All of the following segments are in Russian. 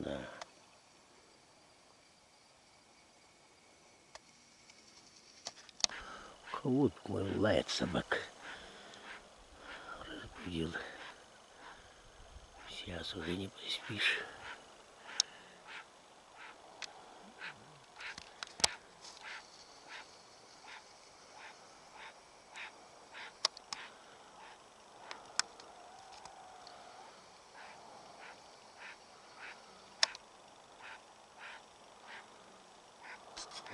Да. Вот мой лает собак. Разбудил. Сейчас уже не поспишь.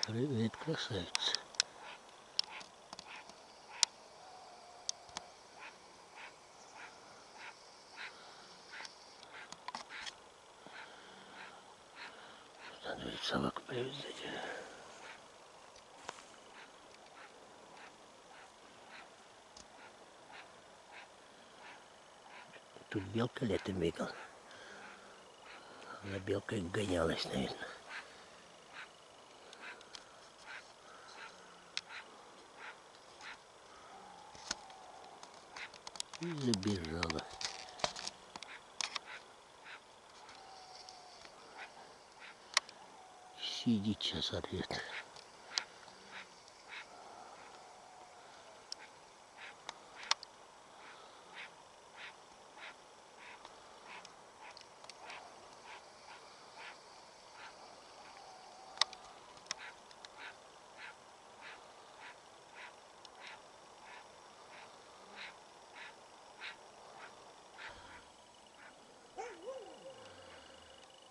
Привет, красавица. Надо ведь собаку привязать. Тут белка летом бегала. Она белкой гонялась, наверное. И забежала. Сидит сейчас орет.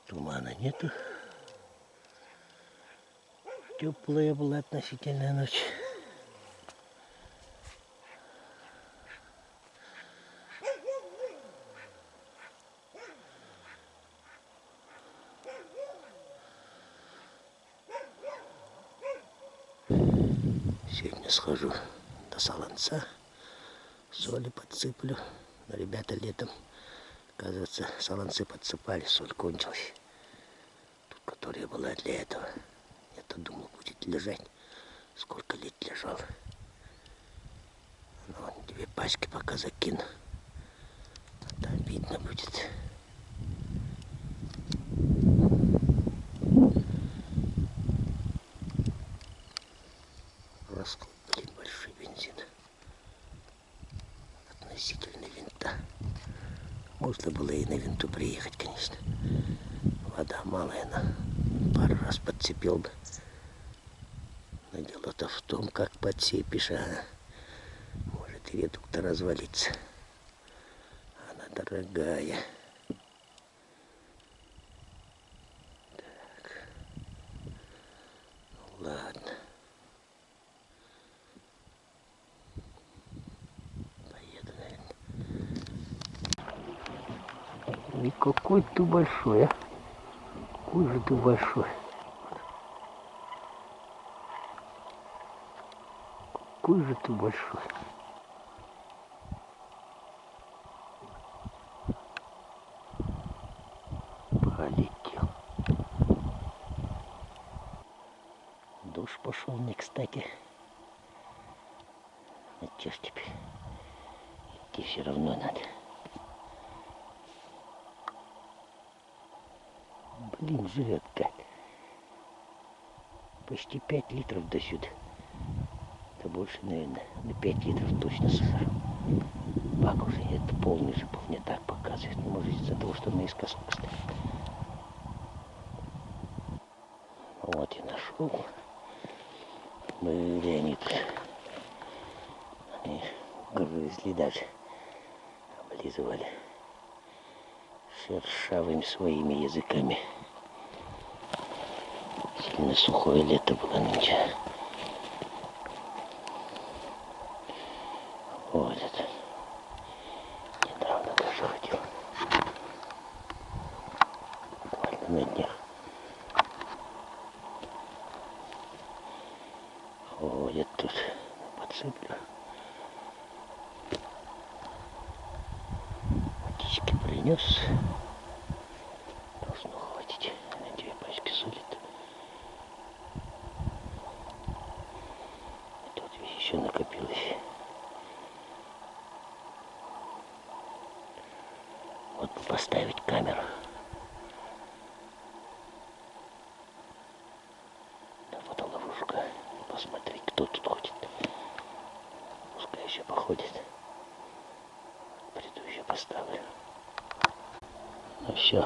Тумана нету. Теплая была относительная ночь. Сегодня схожу до Солонца, соли подсыплю. Но ребята летом, оказывается, солонцы подсыпали, соль кончилась. Тут, которая была для этого. Я-то думал, будет лежать. Сколько лет лежал. Ну, вот, 2 пачки пока закину. А там видно будет. Расход, блин, большой бензин. Относительно винта. Можно было и на винту приехать, конечно. Вода малая, но пару раз подцепил бы. Но дело-то в том, как подцепишь, а может и редуктор развалиться. Она дорогая. Так. Ну ладно. Поеду, наверное. И какой ты большой, а? Какой же ты большой. Какой же ты большой. Полетел. Дождь пошел не кстати. А че ж теперь? Идти все равно надо. Блин, живет как. Почти 5 литров до сюда. Да больше, наверное, на 5 литров точно сахар. Бак уже это полный же был, мне так показывает. Может, из-за того, что наискосок стоит. Вот и нашел. Были они тут. Они грызли даже. Облизывали шершавыми своими языками. Сильно сухое лето было нынче. Вот это. Недавно даже ходил. Буквально на днях. Ходят тут. Подсыплю. Водички принес. Должно хватить на 2 пачки соли. Тут еще накопилось. Вот поставить камеру. ходит. Приду еще поставлю. Ну все,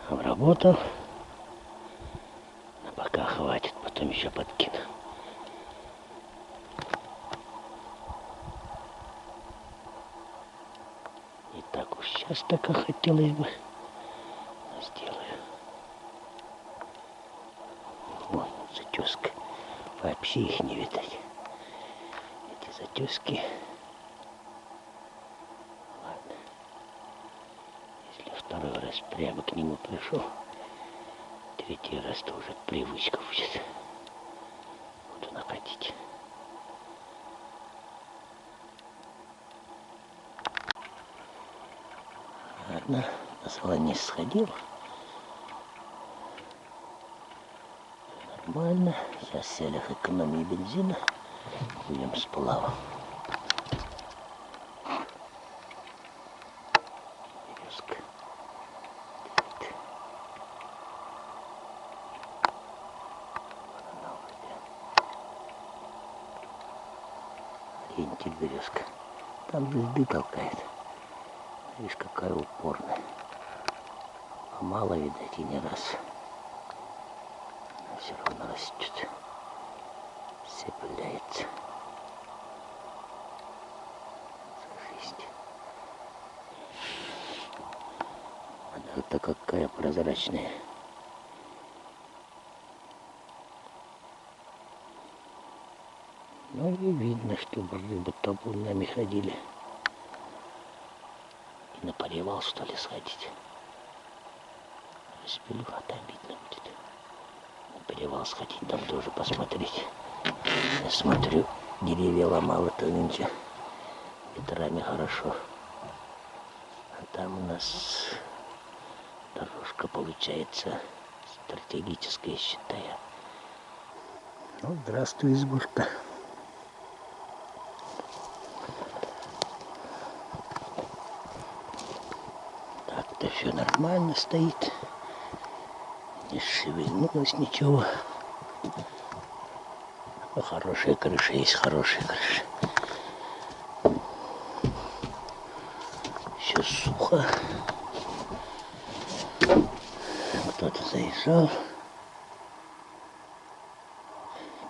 обработал. Но пока хватит, потом еще подкину. Не так уж часто, как хотелось бы. Но сделаю. Вон затеска. Вообще их не видать. Эти затески. Ладно. Если второй раз прямо к нему пришел, третий раз то уже привычка будет. Буду находить. Ладно, на солонец сходил. Нормально. Сейчас в целях экономии бензина будем сплава. Березка. Ориентир березка. Там звезды толкает. Видишь, какая упорная. А мало, видать, и не раз. Но все равно растет. Цепляется. За жизнь. Вода-то какая прозрачная. Ну и видно, что рыбы табунами ходили. И на перевал, что ли, сходить. Распилю, а то обидно будет. На перевал сходить, там тоже посмотреть. Я смотрю, деревья ломало-то нынче. Ветрами хорошо. А там у нас дорожка получается стратегическая, считаю. Ну, здравствуй, избушка. Так-то все нормально стоит. Не шевельнулось ничего. Но хорошая крыша есть, хорошая крыша. Все сухо. Кто-то заезжал.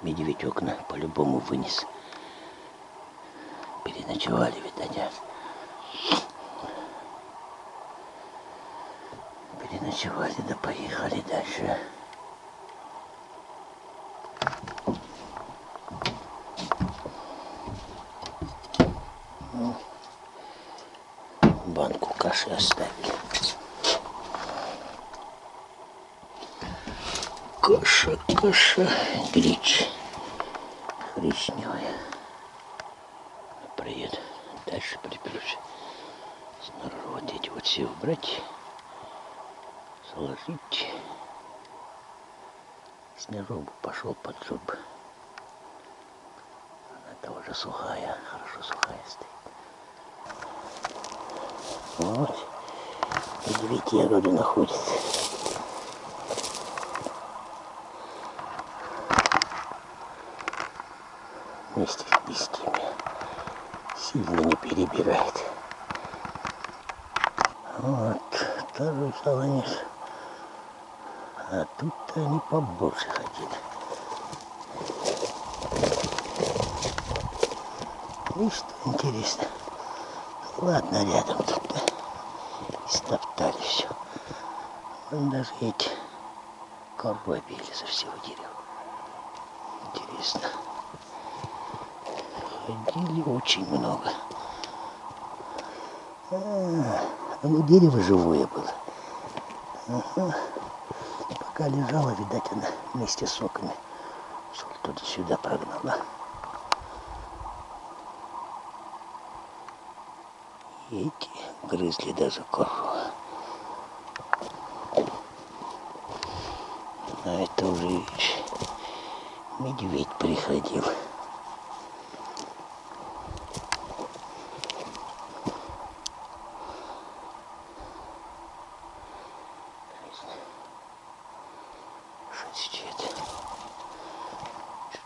Медведь окна по-любому вынес. Переночевали, видать, а? Переночевали, да поехали дальше. Ну, банку каши оставили. Каша, гречь. Гречневая. Привет. Дальше припрусь. Снаружи вот эти вот все убрать. Сложить. Снежок пошел под зуб. Она тоже сухая, хорошо сухая стоит. Вот. Медведь ягоды находится. Вместе с листьями. Сильно не перебирает. Вот. Второй солонец. А тут-то они побольше ходили. И что интересно. Ладно, рядом тут стоптали все. Вон даже эти коровы били со всего дерева. Интересно. Ходили очень много. Ну дерево живое было. Ага. Пока лежала, видать, она вместе с соками туда-сюда прогнала. И эти грызли даже корову. А это уже, видишь, медведь приходил. Шерсть чуть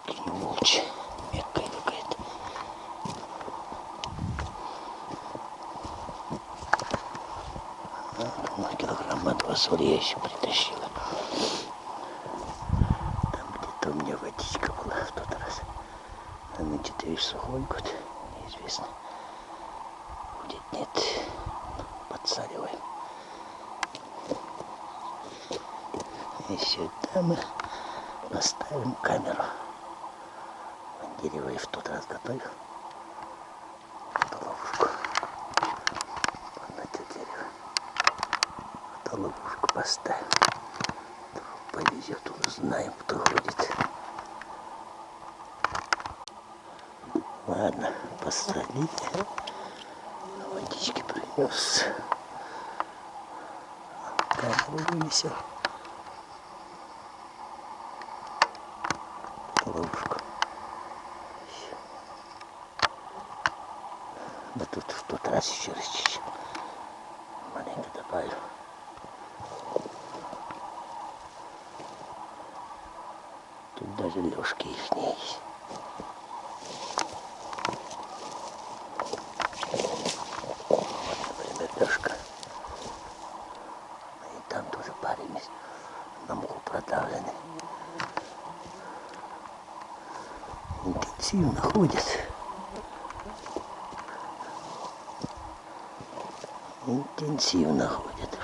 ли не волчья, мягкая какая-то. рассол я еще притащила. Там где-то у меня водичка была в тот раз. А нынче-то весь сухой год, неизвестно. Будет, нет. Подсаливаем. И сюда мы поставим камеру. Дерево я в тот раз готовил. Вот ловушку. Вот на это дерево. Вот ловушку поставим. Повезет, узнаем, кто ходит. Ладно, посадили. Водички принес. Камеру вынесем. Ловушку. Да тут в тот раз еще расчищу. Маленько добавлю. Тут даже лёжки их не есть. Вот, например, лёжка. И там тоже парень есть. На муху продавленный. Интенсивно ходит. Интенсивно ходит.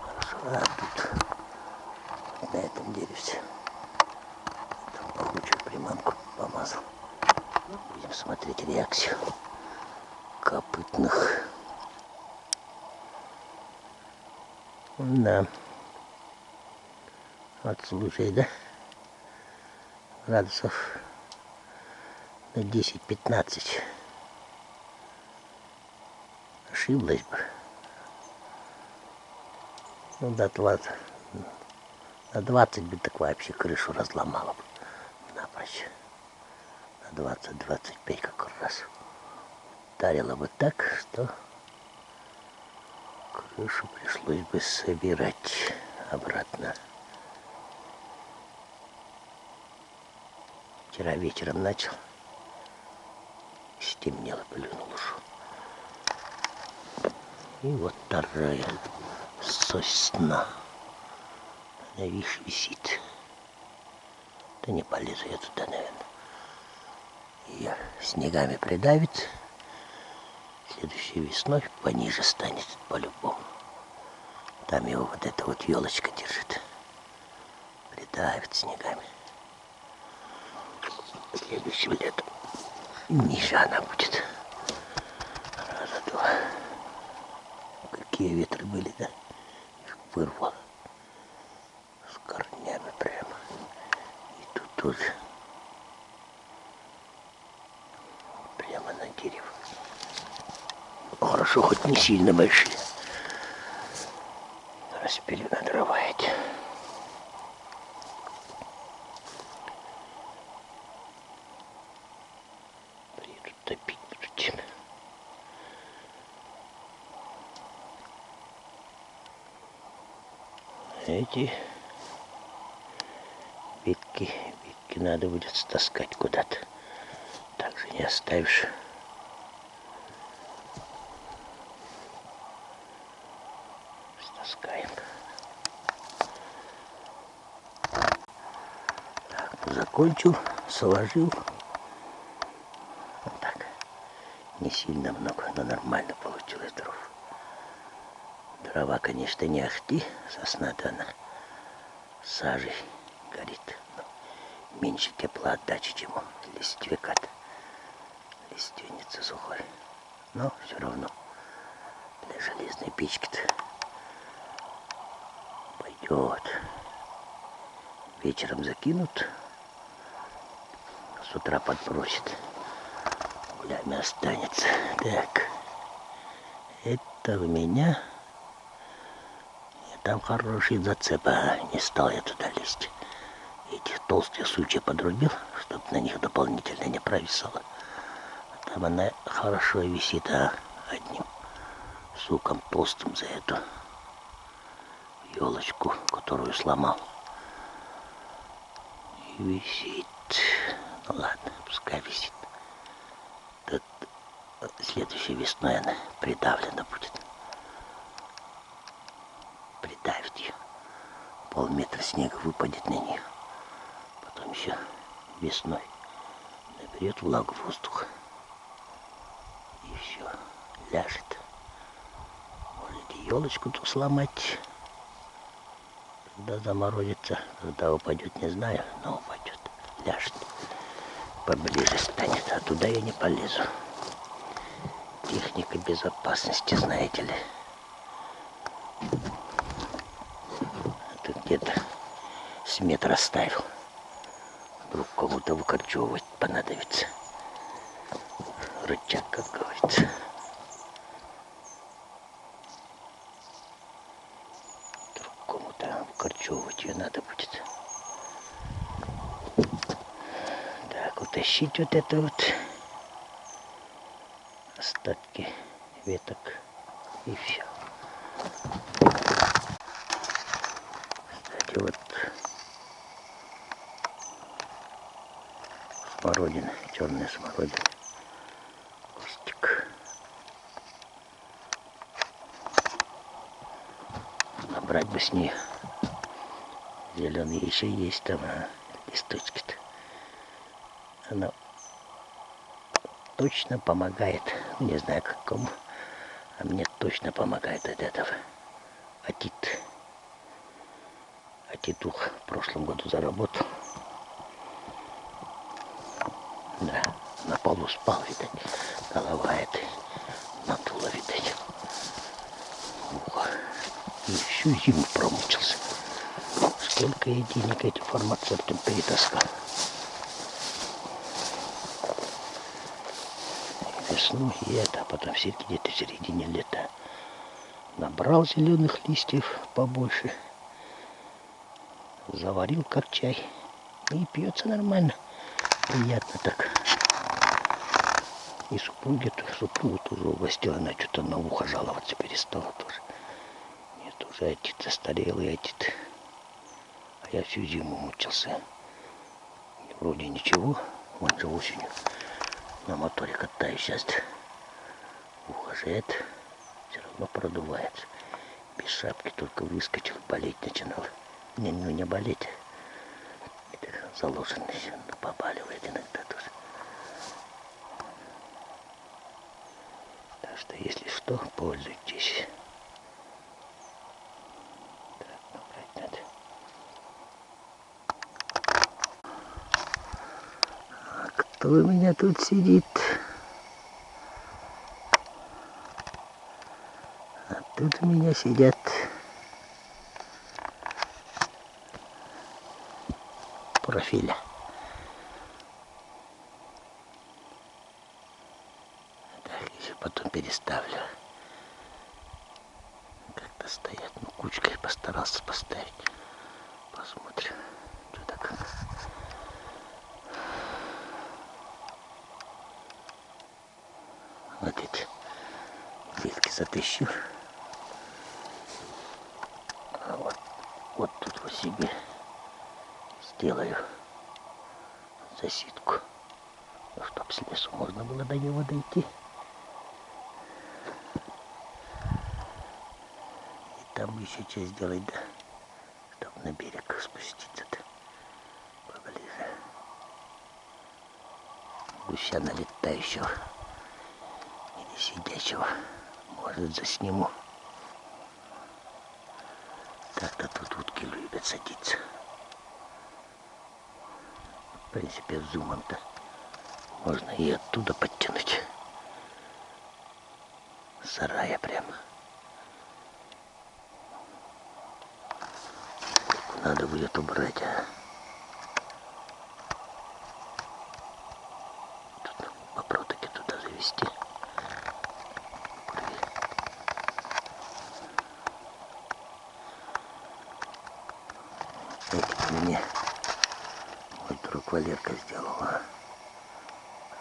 Хорошо, а тут вот на этом деревце пахучую приманку помазал. Будем смотреть реакцию копытных. Да. Вот слушай, да? Градусов на 10-15. Ошиблась бы. Ну, до 20. На 20 бы так вообще крышу разломала бы. Напрочь. На 20-25 как раз. Ударила бы так, что крышу пришлось бы собирать обратно. Вчера вечером начал. Стемнело, плюнул, ушел. И вот вторая сосна. Она, видишь, висит. Да не полезу я туда, наверное. Ее снегами придавит. Следующей весной пониже станет по-любому. Там его вот эта вот елочка держит. Придавит снегами. Следующим летом ниже она будет. Раза два. Какие ветры были, да? Их вырвало. С корнями прямо. И тут тоже. Прямо на дерево. Хорошо, хоть не сильно большие. Распилю на дрова эти. Приедут топить будут чем. Эти ветки надо будет стаскать куда-то. Так же не оставишь. Стаскаем. Так, закончил, сложил. Вот так. Не сильно много, но нормально получилось дров. Дрова, конечно, не ахти, сосна-то она сажей горит. Но меньше теплоотдачи, чем у листвяка-то. Лиственница сухой. Но все равно для железной печки-то пойдет. Вечером закинут, с утра подбросит. Гулями останется. Так, это у меня. Там хороший зацеп, а не стал я туда лезть. Эти толстые сучья подрубил, чтобы на них дополнительно не провисало. Там она хорошо висит, а одним суком толстым за эту елочку, которую сломал. И висит. Ну ладно, пускай висит. Тут следующей весной она придавлена будет. Придавит. полметра снега выпадет на нее. Потом еще весной наберет влагу воздуха. И все, ляжет. Можете елочку тут сломать. Когда заморозится, когда упадет, не знаю, но упадет. Ляжет. Поближе станет, а туда я не полезу. Техника безопасности, знаете ли. Тут где-то с метра ставил. Вдруг кому-то выкорчевывать понадобится. Рычаг, как говорится. Вдруг кому-то выкорчевывать ее надо будет. Так, утащить вот это вот остатки веток и все. Кстати, вот смородина, черная смородина, кустик. Набрать бы с нее. Зеленые еще есть там, листочки-то. Она точно помогает, не знаю как кому, а мне точно помогает от этого. Отит. Отитух в прошлом году заработал. Да, на полу спал, видать. Голова эта надула, видать. Ухо. И всю зиму промучился. Сколько я денег этим фармацевтам перетаскал. Весну и это, а потом все где-то в середине лета набрал зеленых листьев побольше. Заварил как чай. И пьется нормально. Приятно так. И супругу тоже угостила. Она что-то на ухо жаловаться перестала тоже. Нет, уже отец застарелый отец. А я всю зиму мучился. Вроде ничего. Вон же осенью на моторе катаюсь сейчас. Ухо же это все равно продувается. Без шапки только выскочил, болеть начинал. Не болеть. Это заложенность, побаливает иногда тоже. Так что, если что, пользуйтесь. Так, набрать надо. А кто у меня тут сидит? А тут у меня сидят профиля. Так, еще потом переставлю. Как-то стоят, ну кучкой постарался поставить. Посмотрим, что так. Вот эти ветки затыщу. А вот тут вот себе сделаю засидку, чтоб с лесу можно было до него дойти. И там еще что сделать, да, чтобы на берег спуститься-то поближе. Гуся налетающего или сидящего, может, засниму. Так-то тут утки любят садиться. В принципе, зумом-то можно и оттуда подтянуть. С сарая прямо. Надо будет убрать, а. Тут попротоки туда завести. Эти мне мой друг Валерка сделал, а?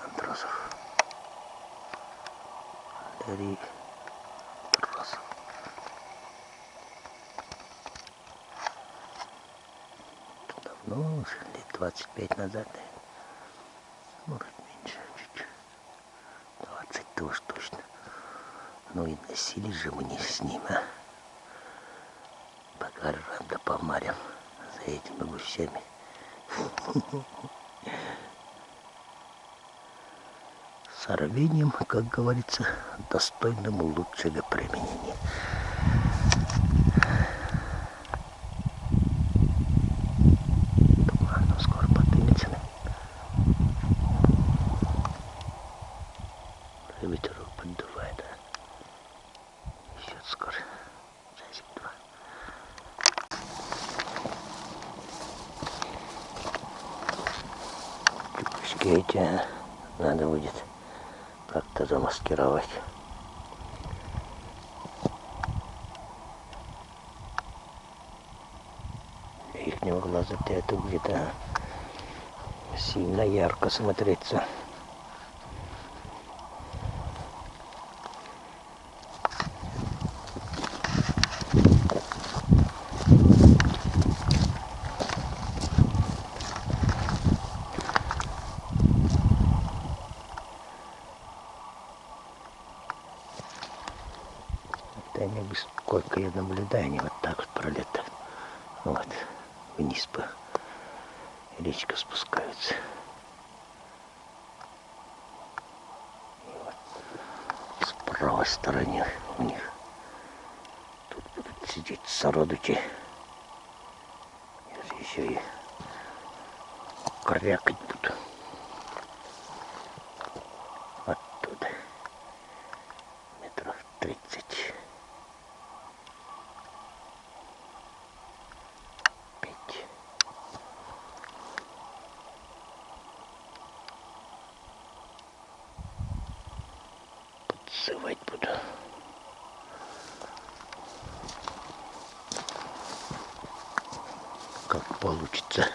Андросов. Валерий Андросов. Давно уже, лет 25 назад, может меньше чуть-чуть. 20 тоже точно. Ну и носились же мы не с ним, а? По горам да помарим за этими гусями. С рвением, как говорится, достойным лучшего применения. Думаю, оно скоро поднимется. Ветерок поддувает, а еще скоро. Часик-два. Чупушки эти надо будет как-то замаскировать. Ихнего глаза-то это где-то сильно ярко смотреться. Они, сколько я наблюдаю, они вот так вот пролетают. Вот, вниз по речке спускаются. И вот с правой стороны у них тут будут сидеть сородичи. Сейчас еще и крякать будут. Оттуда метров 30. Подсывать буду. Как получится.